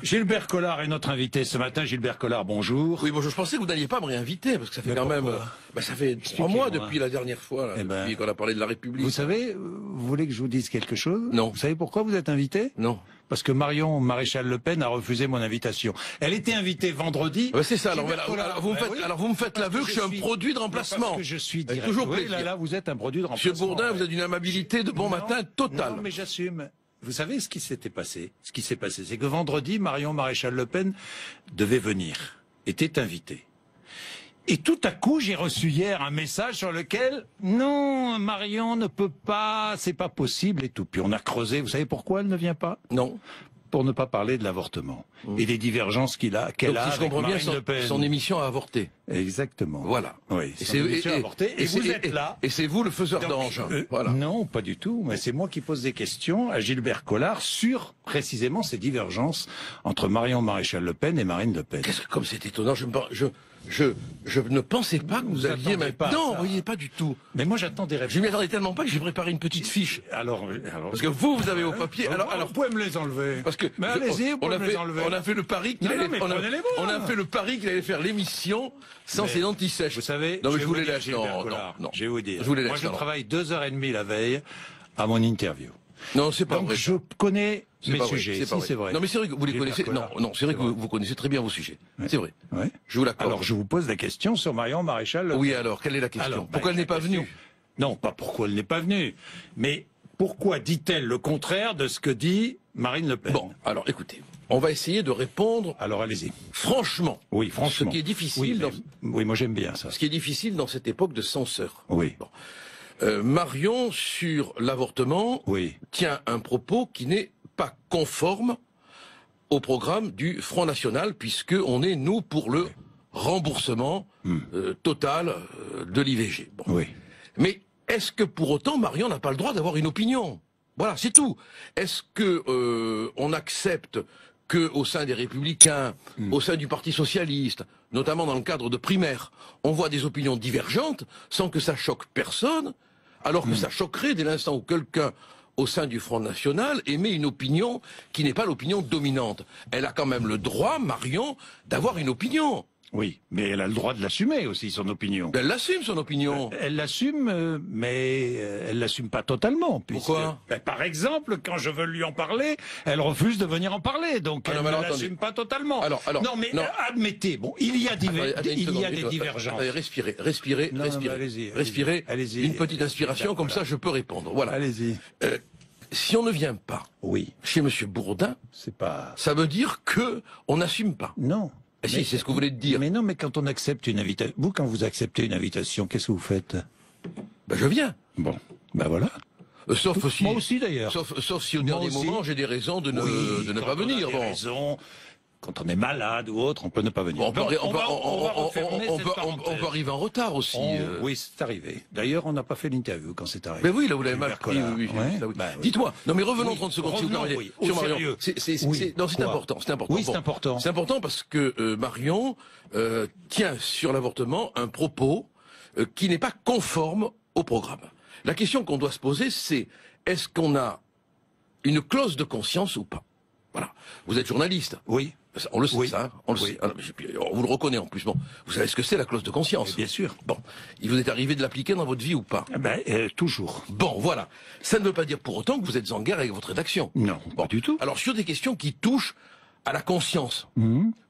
Gilbert Collard est notre invité ce matin. Gilbert Collard, bonjour. Oui, bonjour. Je pensais que vous n'alliez pas me réinviter, parce que ça fait quand même... ça fait 3 mois depuis la dernière fois, là, depuis qu'on a parlé de la République. Vous savez, vous voulez que je vous dise quelque chose? Non. Vous savez pourquoi vous êtes invité? Non. Parce que Marion Maréchal Le Pen a refusé mon invitation. Elle était invitée vendredi. C'est ça. Alors vous me faites l'aveu que je suis un produit de remplacement. Parce que je suis direct. Toujours oui, plaisir. là, vous êtes un produit de remplacement. Monsieur Bourdin, vous êtes d'une amabilité de bon matin totale. Non, mais j'assume. Vous savez ce qui s'était passé? Ce qui s'est passé, c'est que vendredi, Marion Maréchal Le Pen devait venir, était invitée. Et tout à coup, j'ai reçu hier un message sur lequel, non, Marion ne peut pas, c'est pas possible et tout. Puis on a creusé, vous savez pourquoi elle ne vient pas? Non. Pour ne pas parler de l'avortement et des divergences qu'elle a si avec je comprends bien, Marine Le Pen. son émission a avorté. Exactement. Voilà. Oui, son émission a avorté. Et vous êtes là. Et c'est vous le faiseur d'ange. Voilà. Non, pas du tout. Mais c'est moi qui pose des questions à Gilbert Collard sur précisément ces divergences entre Marion Maréchal Le Pen et Marine Le Pen. Qu'est-ce que comme c'est étonnant, je ne pensais pas que vous alliez maintenant. Non, vous voyez pas du tout. Mais moi j'attends des réponses. Je m'y attendais tellement pas que j'ai préparé une petite fiche. Alors parce que vous avez vos papiers. Alors vous pouvez me les enlever. Parce que mais allez-y, vous pouvez me les enlever. On a fait le pari qu'il allait. On a fait le pari qu'il allait faire l'émission sans ses lentilles sèches. Vous savez. Non mais je vous les lâche. Non. Je vais vous dire. Je vous les lâche. Moi je travaille 2h30 la veille à mon interview. Non, c'est pas donc vrai. Je connais mes sujets. C'est vrai. Non, mais c'est vrai que vous les connaissez. Non, c'est vrai que vous connaissez très bien vos sujets. C'est vrai. Ouais. Je vous l'accorde. Alors, je vous pose la question sur Marion Maréchal. Oui, alors, quelle est la question? Pourquoi elle n'est pas venue? Non, pas pourquoi elle n'est pas venue, mais pourquoi dit-elle le contraire de ce que dit Marine Le Pen? Bon, alors, écoutez, on va essayer de répondre. Alors, allez-y. Franchement. Oui, franchement. Ce qui est difficile. Oui, moi j'aime bien ça. Ce qui est difficile dans cette époque de censeur. Oui. Bon. Marion, sur l'avortement, tient un propos qui n'est pas conforme au programme du Front National, puisque on est, nous, pour le remboursement total de l'IVG. Bon. Oui. Mais est-ce que pour autant Marion n'a pas le droit d'avoir une opinion? Voilà, c'est tout. Est-ce que on accepte que au sein des Républicains, au sein du Parti Socialiste, notamment dans le cadre de primaires, on voit des opinions divergentes sans que ça choque personne, alors que ça choquerait dès l'instant où quelqu'un au sein du Front National émet une opinion qui n'est pas l'opinion dominante. Elle a quand même le droit, Marion, d'avoir une opinion. Oui, mais elle a le droit de l'assumer aussi, son opinion. Elle l'assume, son opinion. Elle l'assume, mais elle l'assume pas totalement. Pourquoi? Par exemple, quand je veux lui en parler, elle refuse de venir en parler, donc elle ne l'assume pas totalement. Non, mais admettez, bon, il y a des divergences. Allez, respirez. Allez-y. Une petite inspiration, comme ça je peux répondre. Voilà. Allez-y. Si on ne vient pas chez Monsieur Bourdin, ça veut dire que on n'assume pas. Non. Si, c'est ce que vous voulez dire. Mais non, mais quand on accepte une invitation, quand vous acceptez une invitation, qu'est-ce que vous faites? Ben, je viens. Bon, ben voilà. Sauf si, moi aussi d'ailleurs. Sauf si au dernier moment j'ai des raisons de ne pas venir. Des raisons, quand on est malade ou autre, on peut ne pas venir. On peut arriver en retard aussi. Oui, c'est arrivé. D'ailleurs, on n'a pas fait l'interview quand c'est arrivé. Mais oui, là vous l'avez mal pris. Dites-moi. Non, mais revenons 30 secondes sur Marion. Non, c'est important. Oui, c'est important. C'est important parce que Marion tient sur l'avortement un propos qui n'est pas conforme au programme. La question qu'on doit se poser, c'est est-ce qu'on a une clause de conscience ou pas? Voilà. Vous êtes journaliste. Oui. On le sait, ça. On le sait. On vous le reconnaît en plus. Bon, vous savez ce que c'est la clause de conscience. Mais bien sûr. Bon, il vous est arrivé de l'appliquer dans votre vie ou pas? Toujours. Bon, voilà. Ça ne veut pas dire pour autant que vous êtes en guerre avec votre rédaction. Non, pas du tout. Alors sur des questions qui touchent à la conscience,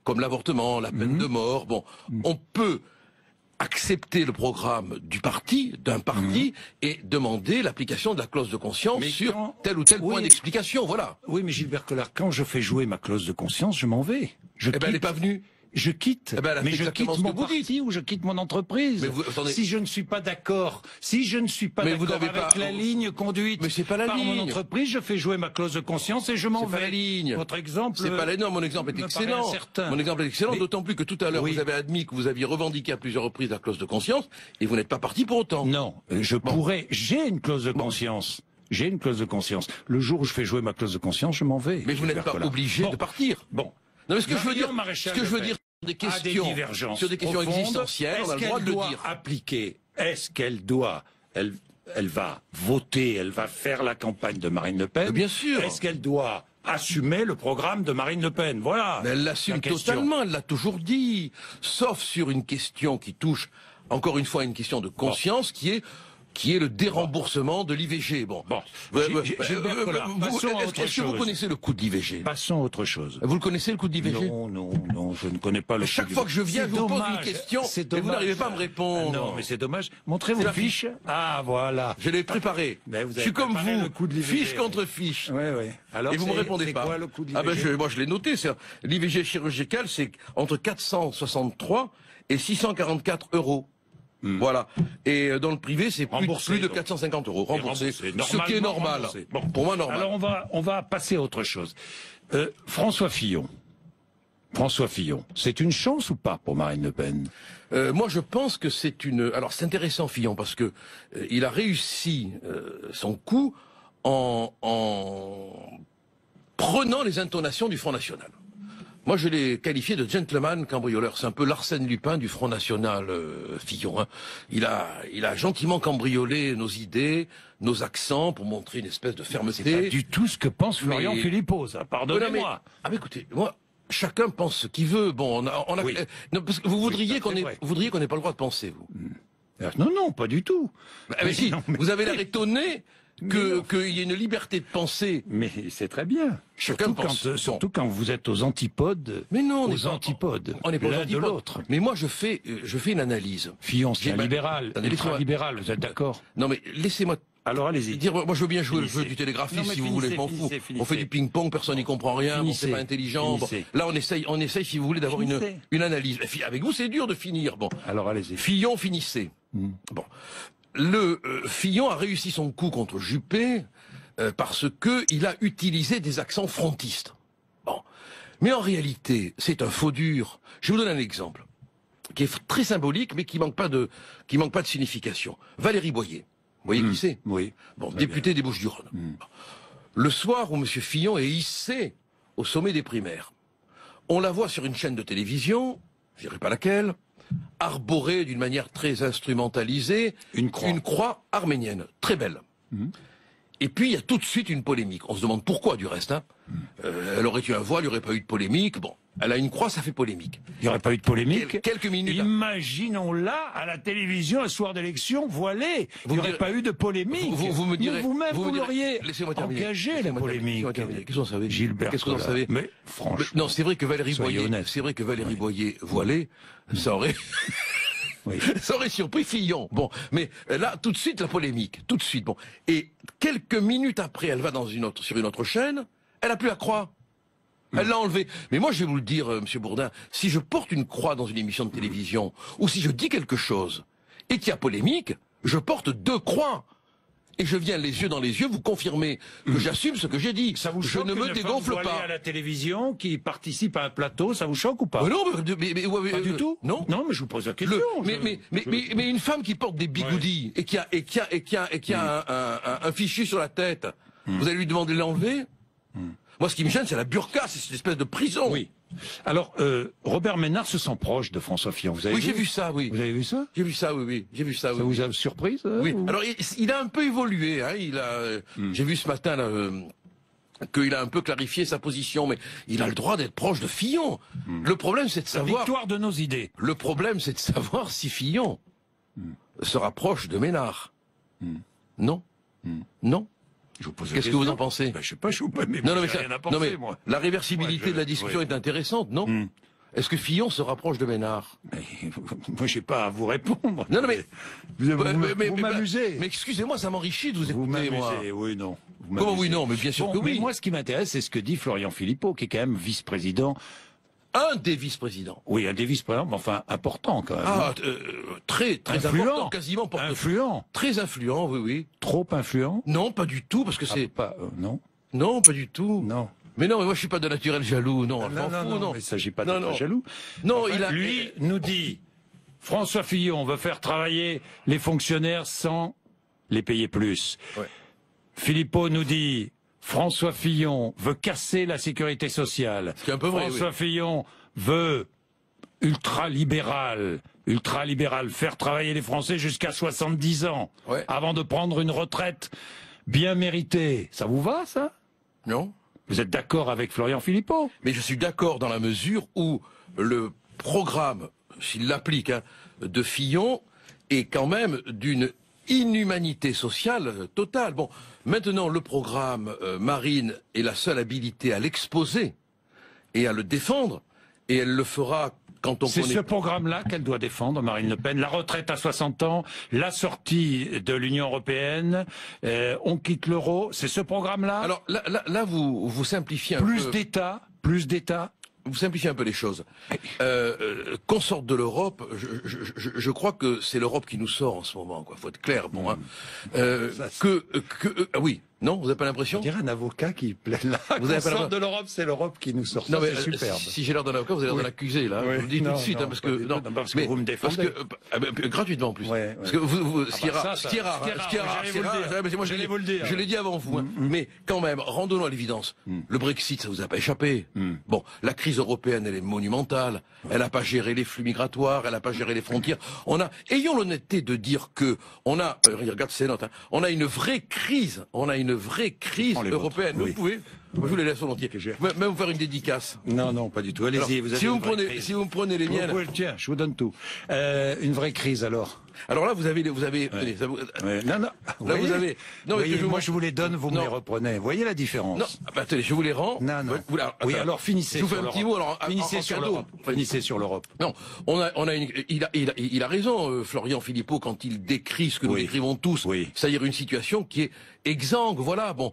comme l'avortement, la peine de mort, bon, on peut accepter le programme d'un parti et demander l'application de la clause de conscience sur tel ou tel point d'explication, voilà. Oui, mais Gilbert Collard, quand je fais jouer ma clause de conscience, je m'en vais. Elle n'est pas venue. Je quitte, mais je quitte mon parti ou je quitte mon entreprise. Si je ne suis pas d'accord, avec la ligne conduite par mon entreprise, je fais jouer ma clause de conscience et je m'en vais. C'est pas la ligne. Votre exemple, c'est pas la ligne. Mon exemple est excellent. Mon exemple est excellent, d'autant plus que tout à l'heure vous avez admis que vous aviez revendiqué à plusieurs reprises la clause de conscience et vous n'êtes pas parti pour autant. Non, j'ai une clause de conscience. J'ai une clause de conscience. Le jour où je fais jouer ma clause de conscience, je m'en vais. Mais vous n'êtes pas obligé de partir. Bon. Non, mais ce que je veux dire, sur des questions existentielles, on a le droit de le dire. Est-ce qu'elle doit, elle va voter, elle va faire la campagne de Marine Le Pen? Bien sûr. Est-ce qu'elle doit assumé le programme de Marine Le Pen. Voilà. Mais elle l'assume totalement, elle l'a toujours dit. Sauf sur une question qui touche, encore une fois, une question de conscience qui est le déremboursement de l'IVG. Bon. Est-ce que vous connaissez le coût de l'IVG? Passons à autre chose. Vous le connaissez, le coût de l'IVG? Non, je ne connais pas le coût. Chaque fois que je viens, je vous pose une question et vous n'arrivez pas à me répondre. Non, mais c'est dommage. Montrez vos fiches. Ah, voilà. Je l'ai préparé. Je suis comme vous, fiche contre fiche. Oui. Alors, et vous me répondez pas. Quoi, le coût de l'IVG? Moi, je l'ai noté. L'IVG chirurgical, c'est entre 463 et 644 euros. Voilà. Et dans le privé, c'est plus de 450 euros remboursé, ce qui est normal. Bon, pour moi, normal. Alors on va passer à autre chose. François Fillon, c'est une chance ou pas pour Marine Le Pen? Moi, je pense que c'est une. Alors, c'est intéressant, Fillon, parce que il a réussi son coup en prenant les intonations du Front National. Moi, je l'ai qualifié de gentleman cambrioleur. C'est un peu l'Arsène Lupin du Front National, Fillon. Hein. Il a gentiment cambriolé nos idées, nos accents, pour montrer une espèce de fermeté. C'est pas du tout ce que pense Florian Philippot, ça. Pardonnez-moi. Mais écoutez, moi, chacun pense ce qu'il veut. Bon, Oui. Non, parce que vous voudriez qu'on n'ait pas le droit de penser, vous. Non, pas du tout. Mais si, vous avez l'air étonné qu'il y ait une liberté de penser. Mais c'est très bien. Surtout quand vous êtes aux antipodes. Mais non, aux antipodes. On n'est pas aux l'un antipodes. de l'autre. Mais moi, je fais une analyse. Fillon, c'est un libéral, ultra-libéral, vous êtes d'accord? Non, mais laissez-moi. Alors allez-y. Moi, je veux bien jouer le jeu du télégraphiste, si vous voulez, je m'en fous. On fait du ping-pong, personne n'y comprend rien, c'est pas intelligent. Bon, là, on essaye, si vous voulez, d'avoir une analyse. Avec vous, c'est dur de finir. Bon. Alors allez-y. Fillon, finissez. Bon. Fillon a réussi son coup contre Juppé parce que il a utilisé des accents frontistes. Bon. Mais en réalité, c'est un faux dur. Je vous donne un exemple qui est très symbolique, mais qui manque pas de signification. Valérie Boyer. Vous voyez qui c'est? Oui. Bon, député des Bouches-du-Rhône. Le soir où M. Fillon est hissé au sommet des primaires, on la voit sur une chaîne de télévision, je dirais pas laquelle, arborée d'une manière très instrumentalisée une croix arménienne, très belle. Et puis il y a tout de suite une polémique. On se demande pourquoi du reste. Hein. Elle aurait eu un voile, il n'y aurait pas eu de polémique. Bon, elle a une croix, ça fait polémique. Il n'y aurait pas eu de polémique. Quelques minutes. Imaginons-la à la télévision un soir d'élection voilée. Il n'y aurait pas eu de polémique. Vous me direz. Vous-même, vous l'auriez engagé la polémique. Qu'est-ce que vous en savez, Gilbert? Qu'est-ce que vous en savez? Mais franchement. Non, c'est vrai que Valérie Boyer voilée, ça aurait. Oui. Ça aurait surpris Fillon. Bon, mais là, tout de suite, la polémique. Tout de suite. Bon. Et quelques minutes après, elle va sur une autre chaîne, elle a plus la croix. Elle l'a enlevée. Mais moi, je vais vous le dire, Monsieur Bourdin, si je porte une croix dans une émission de télévision, ou si je dis quelque chose, et qu'il y a polémique, je porte 2 croix. Et je viens les yeux dans les yeux vous confirmer que j'assume ce que j'ai dit. Ça vous je ne me dégonfle pas. À la télévision qui participe à un plateau, ça vous choque ou pas? Non, pas du tout. Non, mais je vous pose la question. Mais une femme qui porte des bigoudis et qui a un fichu sur la tête, vous allez lui demander de l'enlever? Moi, ce qui me gêne, c'est la burqa, c'est cette espèce de prison. Oui. Alors, Robert Ménard se sent proche de François Fillon. Vous avez j'ai vu ça, oui. Vous avez vu ça? J'ai vu ça, oui. J'ai vu ça, oui. Ça vous a surpris, ça? Oui. Alors, il a un peu évolué. Hein. J'ai vu ce matin là, qu'il a un peu clarifié sa position, mais il a le droit d'être proche de Fillon. Le problème, c'est de savoir. La victoire de nos idées. Le problème, c'est de savoir si Fillon se rapproche de Ménard. Non. Non. Qu'est-ce que vous en pensez? Je sais pas, je vous pas, mais moi. La réversibilité de la discussion est intéressante, non? Est-ce que Fillon se rapproche de Ménard? Moi, j'ai pas à vous répondre. Non, mais vous m'amusez. Mais excusez-moi, ça m'enrichit de vous écouter, moi. Vous m'amusez, oui, non. Comment oui, non? Mais bien sûr que oui. Mais moi, ce qui m'intéresse, c'est ce que dit Florian Philippot, qui est quand même vice-président. Un des vice-présidents. Oui, un des vice-présidents, mais enfin important quand même. Ah, très influent, important, quasiment influent. Très influent, oui. Trop influent? Non, pas du tout, parce que c'est pas non. Non, pas du tout. Non. Mais non, mais moi je suis pas de naturel jaloux, non. Non, mais il s'agit pas d'être jaloux. Non, lui nous dit François Fillon veut faire travailler les fonctionnaires sans les payer plus. Ouais. Philippot nous dit François Fillon veut casser la sécurité sociale. C'est un peu vrai. François Fillon veut ultra-libéral, faire travailler les Français jusqu'à 70 ans, avant de prendre une retraite bien méritée. Ça vous va, ça? Non. Vous êtes d'accord avec Florian Philippot? Mais je suis d'accord dans la mesure où le programme, s'il l'applique, hein, de Fillon est quand même d'une inhumanité sociale totale. Bon, maintenant le programme Marine est la seule habilité à l'exposer et à le défendre, et elle le fera quand on connaît... C'est ce programme-là qu'elle doit défendre, Marine Le Pen. La retraite à 60 ans, la sortie de l'Union européenne, on quitte l'euro, c'est ce programme-là? Alors là vous simplifiez un peu... Plus d'État. Vous simplifiez un peu les choses. Qu'on sorte de l'Europe, je crois que c'est l'Europe qui nous sort en ce moment, quoi. Faut être clair, bon. Hein. Oui, non, vous n'avez pas l'impression? On dirait un avocat qui plaide là. Vous avez pas sort de l'Europe, c'est l'Europe qui nous sort. Non, Ça, mais c'est superbe. si j'ai l'air d'un avocat, vous avez l'air d'un accusé, là. Oui. Je vous le dis tout de suite, non, hein, parce que vous me défendez. Gratuitement en plus. Ouais. Parce que ce qui est rare, ce qui est rare, moi j'allais vous le dire. Je l'ai dit avant vous, hein. Mais quand même, rendons-nous à l'évidence. Le Brexit, ça vous a pas échappé. Bon, la crise européenne, elle est monumentale. Elle n'a pas géré les flux migratoires, elle n'a pas géré les frontières. Ayons l'honnêteté de dire que regarde ces notes, hein, on a une vraie crise européenne. Oui. Vous pouvez, moi je vous les laisse volontiers. Même vous faire une dédicace. Non, pas du tout. Allez-y, si vous me prenez les miennes. Tiens, je vous donne tout. Une vraie crise alors. Alors là, vous avez, tenez, ça vous... Non. Là, vous avez, non, voyez, moi je vous les donne, vous me les reprenez. Vous voyez la différence? Non, attendez, je vous les rends. Non. Oui, alors finissez. Je vous fais un petit mot. Alors, finissez sur l'Europe. Finissez sur l'Europe. Non, il a raison, Florian Philippot, quand il décrit ce que nous décrivons tous. C'est-à-dire une situation qui est exsangue. Voilà. Bon,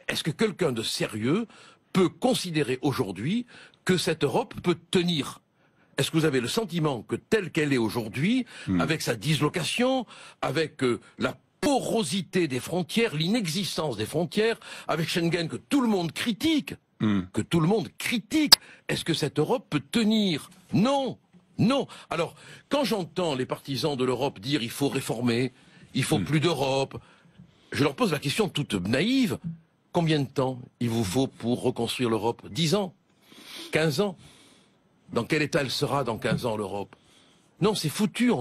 est-ce que quelqu'un de sérieux peut considérer aujourd'hui que cette Europe peut tenir? Est-ce que vous avez le sentiment que telle qu'elle est aujourd'hui, avec sa dislocation, avec la porosité des frontières, l'inexistence des frontières, avec Schengen que tout le monde critique, est-ce que cette Europe peut tenir? Non. Alors, quand j'entends les partisans de l'Europe dire il faut réformer, il faut plus d'Europe, je leur pose la question toute naïve. Combien de temps il vous faut pour reconstruire l'Europe? 10 ans? 15 ans? Dans quel état elle sera dans 15 ans, l'Europe? Non, c'est foutu,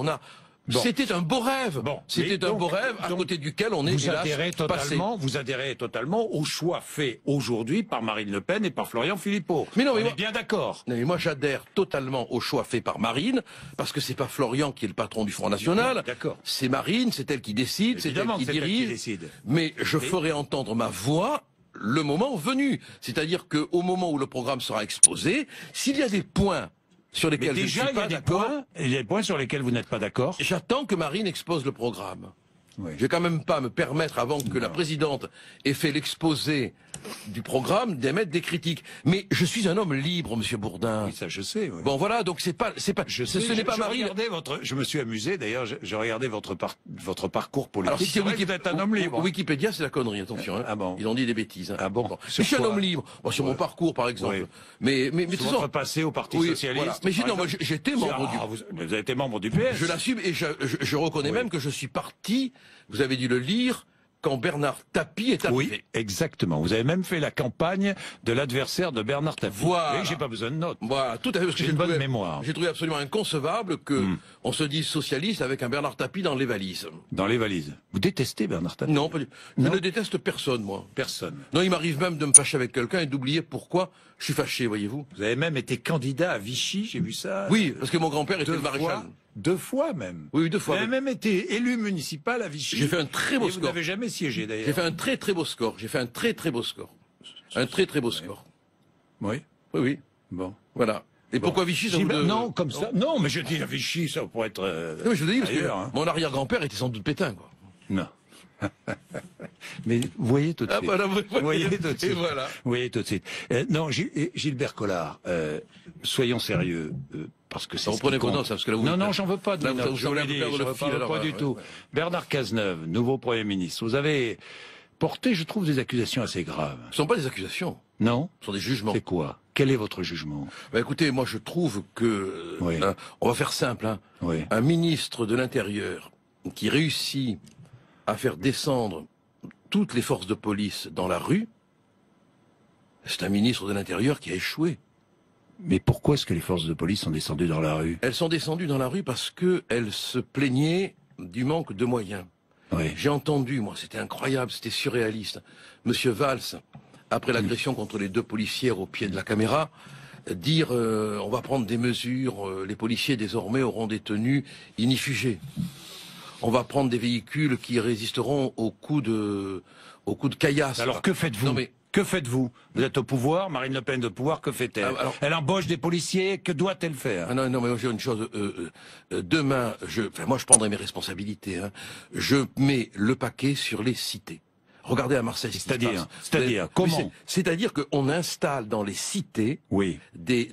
C'était un beau rêve. C'était un beau rêve à côté duquel on est passé. Vous adhérez totalement au choix fait aujourd'hui par Marine Le Pen et par Florian Philippot. Mais non, on est bien d'accord. Mais moi, j'adhère totalement au choix fait par Marine, parce que c'est pas Florian qui est le patron du Front National. D'accord. C'est Marine, c'est elle qui décide, c'est elle qui dirige. Mais je ferai entendre ma voix le moment venu. C'est-à-dire qu'au moment où le programme sera exposé, s'il y a des points sur lesquels je ne suis pas d'accord... Il y a des points sur lesquels vous n'êtes pas d'accord. J'attends que Marine expose le programme. Oui. Je vais quand même pas me permettre, avant que la présidente ait fait l'exposé du programme, d'émettre des critiques. Mais je suis un homme libre, Monsieur Bourdin. Oui, ça je sais. Oui. Bon voilà, donc ce n'est pas Marine. Je me suis amusé d'ailleurs. Je regardais votre parcours politique. Alors si c'est Wikipédia, un homme libre. Wikipédia, c'est la connerie. Attention. Hein. Ah bon. Ils ont dit des bêtises. Hein. Ah bon. Je suis un homme libre. Bon, sur mon parcours, par exemple. Mais sur votre passé au Parti socialiste. Voilà. Mais sinon, moi, j'étais membre Vous avez été membre du PS. Je l'assume et je reconnais même que je suis parti. Vous avez dû le lire quand Bernard Tapie est arrivé. Oui, exactement. Vous avez même fait la campagne de l'adversaire de Bernard Tapie. Voilà. Et j'ai pas besoin de notes. Voilà, tout à fait. Parce que j'ai une bonne mémoire. J'ai trouvé absolument inconcevable que on se dise socialiste avec un Bernard Tapie dans les valises. Dans les valises. Vous détestez Bernard Tapie? Non, pas du tout. Je ne déteste personne, moi. Personne. Non, il m'arrive même de me fâcher avec quelqu'un et d'oublier pourquoi je suis fâché, voyez-vous. Vous avez même été candidat à Vichy, j'ai vu ça. Oui, parce que mon grand-père était le maréchal. 2 fois même. Oui, 2 fois. Vous avez même été élu municipal à Vichy. J'ai fait un très beau score. Vous n'avez jamais siégé d'ailleurs. J'ai fait un très beau score. Un très beau score. Oui. Oui. Bon. Voilà. Et pourquoi Vichy ça vous Non, comme ça. Non, mais je dis à Vichy, ça pourrait être. Non, mais je vous le dis parce que mon arrière-grand-père était sans doute Pétain, quoi. Non. Mais vous voyez tout de suite. Voilà, vous voyez tout de suite. Et voilà. Vous voyez tout de suite. Non, Gilbert Collard, soyons sérieux. Parce que c'est reprenez vos notes, parce que là vous... Non, j'en veux pas de notes. Je veux pas du tout. Bernard Cazeneuve, nouveau Premier ministre. Vous avez porté, je trouve, des accusations assez graves. Ce ne sont pas des accusations. Non. Ce sont des jugements. C'est quoi? Quel est votre jugement? Écoutez, moi je trouve que... on va faire simple. Hein. Oui. Un ministre de l'Intérieur qui réussit à faire descendre toutes les forces de police dans la rue, c'est un ministre de l'Intérieur qui a échoué. Mais pourquoi est-ce que les forces de police sont descendues dans la rue? Elles sont descendues dans la rue parce qu'elles se plaignaient du manque de moyens. Oui. J'ai entendu, moi, c'était incroyable, c'était surréaliste. Monsieur Valls après l'agression contre les 2 policières au pied de la caméra, dire on va prendre des mesures, les policiers désormais auront des tenues inifugées. On va prendre des véhicules qui résisteront aux coups de caillasse. Alors que faites-vous? Non, mais... Que faites-vous? Vous êtes au pouvoir, Marine Le Pen au pouvoir, que fait-elle? Elle embauche des policiers, que doit-elle faire? Ah non, mais j'ai une chose. Demain, moi je prendrai mes responsabilités. Hein. Je mets le paquet sur les cités. Regardez à Marseille. C'est-à-dire comment? C'est-à-dire qu'on installe dans les cités des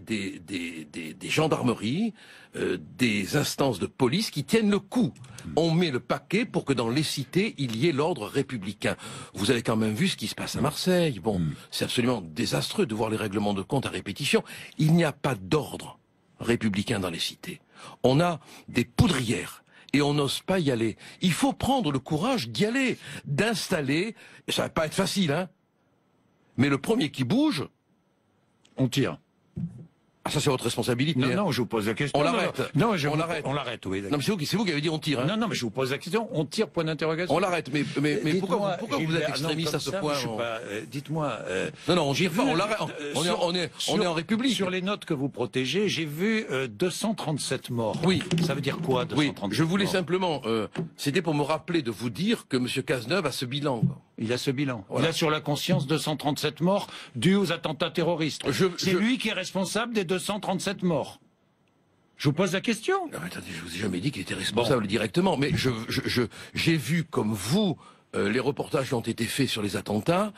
gendarmeries, des instances de police qui tiennent le coup. On met le paquet pour que dans les cités, il y ait l'ordre républicain. Vous avez quand même vu ce qui se passe à Marseille. Bon, c'est absolument désastreux de voir les règlements de compte à répétition. Il n'y a pas d'ordre républicain dans les cités. On a des poudrières. Et on n'ose pas y aller. Il faut prendre le courage d'y aller, d'installer, et ça va pas être facile, hein. Mais le premier qui bouge... On tire. Ah, ça c'est votre responsabilité. Non, hein. Non, je vous pose la question. On l'arrête. Non, on l'arrête. On l'arrête, oui. Non, mais c'est vous qui avez dit on tire, hein. Non, mais je vous pose la question. On tire, point d'interrogation. On l'arrête, mais pourquoi vous êtes extrémiste à ce point? Dites-moi... Non, on tire pas, on l'arrête. On est en République. Sur les notes que vous protégez, j'ai vu 237 morts. Oui. Ça veut dire quoi, 237 morts? Je voulais simplement... C'était pour me rappeler de vous dire que M. Cazeneuve a ce bilan. Il a ce bilan. Voilà. Il a sur la conscience 237 morts dus aux attentats terroristes. C'est lui qui est responsable des 237 morts. Je vous pose la question. Non, attendez, je vous ai jamais dit qu'il était responsable directement, mais j'ai vu comme vous les reportages qui ont été faits sur les attentats.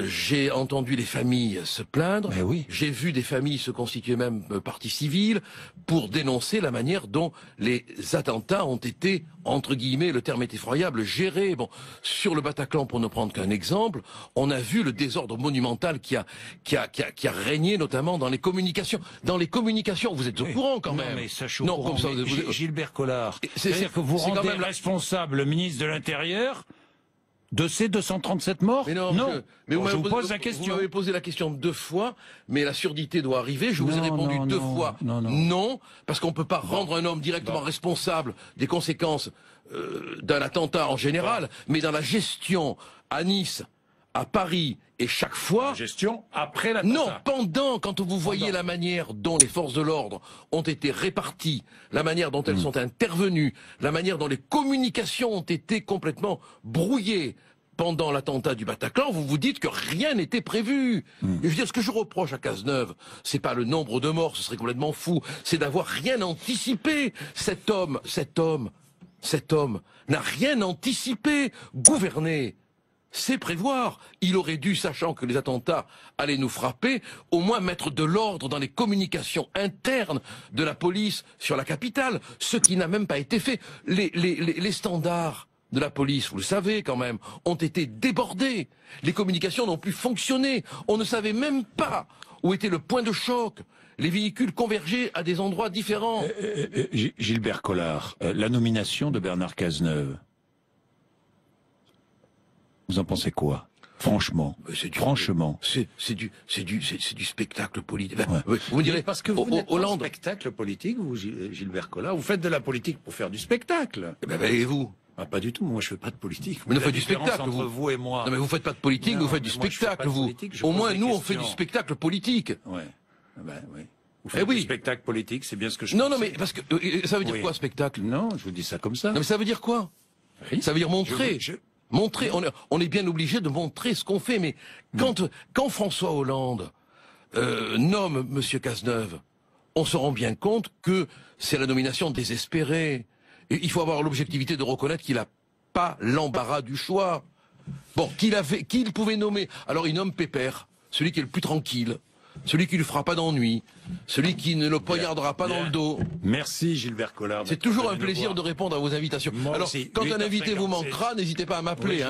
J'ai entendu les familles se plaindre. Mais oui. J'ai vu des familles se constituer même partie civile pour dénoncer la manière dont les attentats ont été, entre guillemets, le terme est effroyable, gérés. Bon, sur le Bataclan, pour ne prendre qu'un exemple, on a vu le désordre monumental qui a régné, notamment dans les communications. Dans les communications, vous êtes au courant quand même. Non, mais ça, je suis au courant. Comme ça, Gilbert Collard, c'est-à-dire que vous rendez quand même responsable le ministre de l'Intérieur de ces 237 morts? Mais non, je vous pose la question. Vous m'avez posé la question 2 fois, mais la surdité doit arriver. Je vous ai répondu 2 fois non, parce qu'on ne peut pas rendre un homme directement responsable des conséquences d'un attentat en général, mais dans la gestion à Nice, à Paris et chaque fois... La gestion après l'attentat. Non, pendant, quand vous voyez la manière dont les forces de l'ordre ont été réparties, la manière dont elles sont intervenues, la manière dont les communications ont été complètement brouillées pendant l'attentat du Bataclan, vous vous dites que rien n'était prévu. Et je veux dire, ce que je reproche à Cazeneuve, c'est pas le nombre de morts, ce serait complètement fou, c'est d'avoir rien anticipé. Cet homme n'a rien anticipé. Gouverner, c'est prévoir. Il aurait dû, sachant que les attentats allaient nous frapper, au moins mettre de l'ordre dans les communications internes de la police sur la capitale, ce qui n'a même pas été fait. Les standards de la police, vous le savez quand même, ont été débordés. Les communications n'ont plus fonctionné. On ne savait même pas où était le point de choc. Les véhicules convergeaient à des endroits différents. Gilbert Collard, la nomination de Bernard Cazeneuve, vous en pensez quoi? Franchement, franchement. C'est du spectacle politique. Ouais. Vous me direz, parce que vous n'êtes pas un spectacle politique, vous, Gilbert Collard, vous faites de la politique pour faire du spectacle. Et vous? Ah, pas du tout, moi je fais pas de politique. Mais vous faites du spectacle, entre vous et moi. Non mais vous faites pas de politique, vous faites du spectacle, vous. Au moins nous on fait du spectacle politique. Ouais. Ben oui. Vous faites du spectacle politique, c'est bien ce que je Non, mais parce que ça veut dire quoi, spectacle? Non, je vous dis ça comme ça. Non mais ça veut dire quoi? Ça veut dire montrer. Montrer, on est bien obligé de montrer ce qu'on fait, mais quand François Hollande nomme M. Cazeneuve, on se rend bien compte que c'est la nomination désespérée. Et il faut avoir l'objectivité de reconnaître qu'il n'a pas l'embarras du choix. Bon, qu'il pouvait nommer. Alors il nomme Pépère, celui qui est le plus tranquille, celui qui ne lui fera pas d'ennui, celui qui ne le poignardera pas dans le dos. Merci Gilbert Collard. C'est toujours un plaisir de répondre à vos invitations. Alors, quand un invité vous manquera, n'hésitez pas à m'appeler.